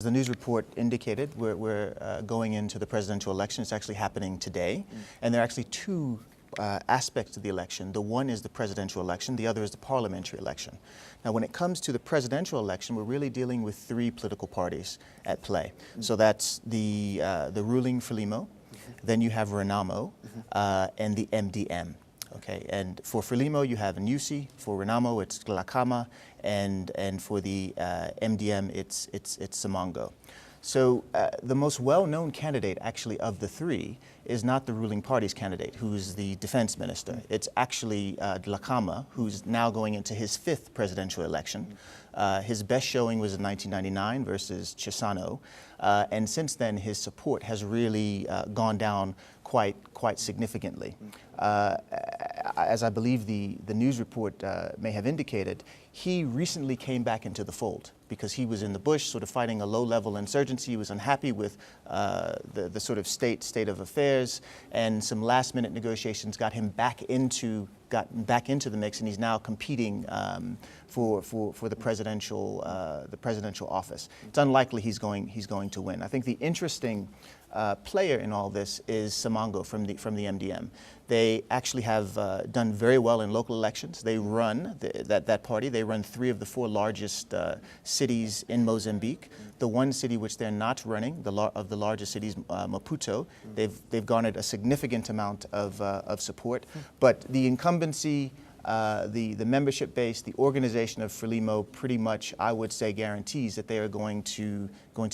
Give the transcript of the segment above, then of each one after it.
As the news report indicated, we're going into the presidential election. It's actually happening today. And there are actually two aspects to the election. The one is the presidential election, the other is the parliamentary election. Now, when it comes to the presidential election, we're really dealing with three political parties at play. So that's the ruling Frelimo, then you have Renamo, and the MDM. Okay, and for Frelimo you have Nyusi, for Renamo it's Dhlakama, and for the MDM it's Simango. So the most well-known candidate actually of the three is not the ruling party's candidate, who's the defense minister. It's actually Dhlakama, who's now going into his fifth presidential election. His best showing was in 1999 versus Chissano, and since then his support has really gone down quite significantly. As I believe the news report may have indicated, he recently came back into the fold because he was in the bush sort of fighting a low-level insurgency. He was unhappy with the sort of state of affairs, and some last-minute negotiations got him back into the mix, and he's now competing for the presidential office. It's unlikely he's going to win. I think the interesting player in all this is Simango from the MDM. They actually have done very well in local elections. They run that party. They run 3 of the 4 largest cities in Mozambique. The one city which they're not running, of the largest cities, Maputo, they've garnered a significant amount of support. But the incumbency, the membership base, the organization of Frelimo pretty much, I would say, guarantees that they are going to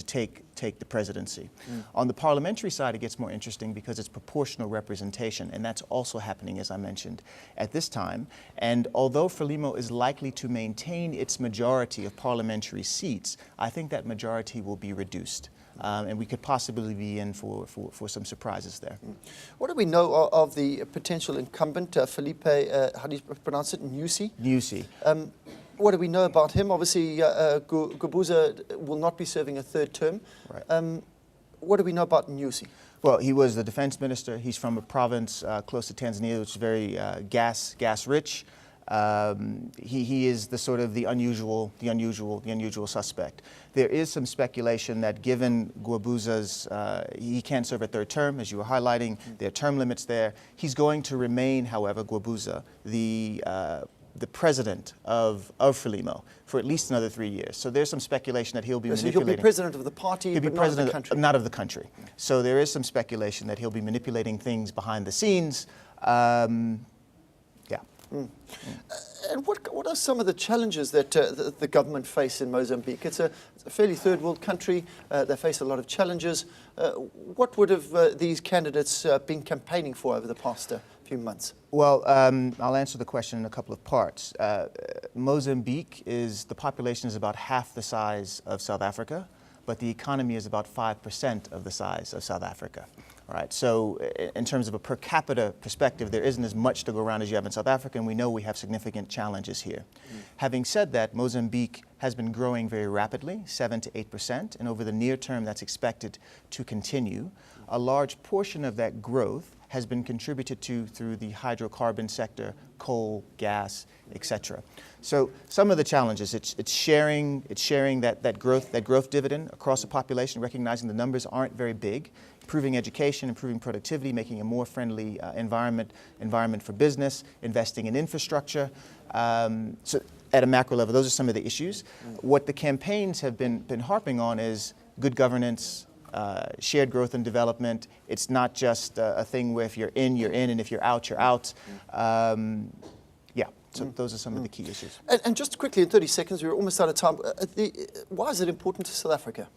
take the presidency. On the parliamentary side, it gets more interesting because it's proportional representation, and that's also happening, as I mentioned, at this time. And although Frelimo is likely to maintain its majority of parliamentary seats, I think that majority will be reduced. And we could possibly be in for some surprises there. What do we know of the potential incumbent, Felipe, how do you pronounce it, Nyusi? Nyusi. What do we know about him? Obviously, Gubuza will not be serving a 3rd term. Right. What do we know about Nyusi? Well, he was the defense minister. He's from a province close to Tanzania, which is very gas rich. He is the sort of the unusual suspect. There is some speculation that given Gubuza's, he can't serve a 3rd term, as you were highlighting. There are term limits there. He's going to remain, however, Gubuza, the president of Frelimo for at least another 3 years. So there's some speculation that he'll be manipulating. So he'll be president of the party, but not of the country. Not of the country. So there is some speculation that he'll be manipulating things behind the scenes. And what are some of the challenges that the government face in Mozambique? It's a fairly third world country. They face a lot of challenges. What would have these candidates been campaigning for over the past few months? Well, I'll answer the question in a couple of parts. Mozambique the population is about half the size of South Africa, but the economy is about 5% of the size of South Africa. All right, so in terms of a per capita perspective, there isn't as much to go around as you have in South Africa, and we know we have significant challenges here. Having said that, Mozambique has been growing very rapidly, 7 to 8%, and over the near term that's expected to continue. A large portion of that growth has been contributed to through the hydrocarbon sector, coal, gas, etc. So some of the challenges, it's sharing that growth dividend across the population, recognizing the numbers aren't very big, improving education, improving productivity, making a more friendly environment for business, investing in infrastructure. So at a macro level, those are some of the issues. What the campaigns have been harping on is good governance, shared growth and development. It's not just a thing where if you're in, and if you're out, you're out. So those are some of the key issues. And just quickly, in 30 seconds, we're almost out of time. Why is it important to South Africa?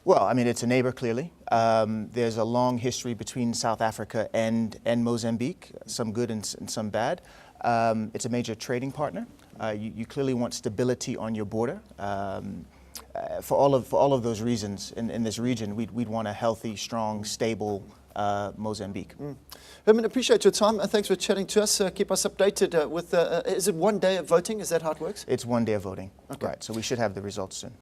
Well, I mean, it's a neighbor, clearly. There's a long history between South Africa and Mozambique, some good and some bad. It's a major trading partner. You clearly want stability on your border. For all of those reasons, in this region, we'd want a healthy, strong, stable Mozambique. Herman, appreciate your time. Thanks for chatting to us. Keep us updated with, is it one day of voting? Is that how it works? It's one day of voting, okay. Right. So we should have the results soon.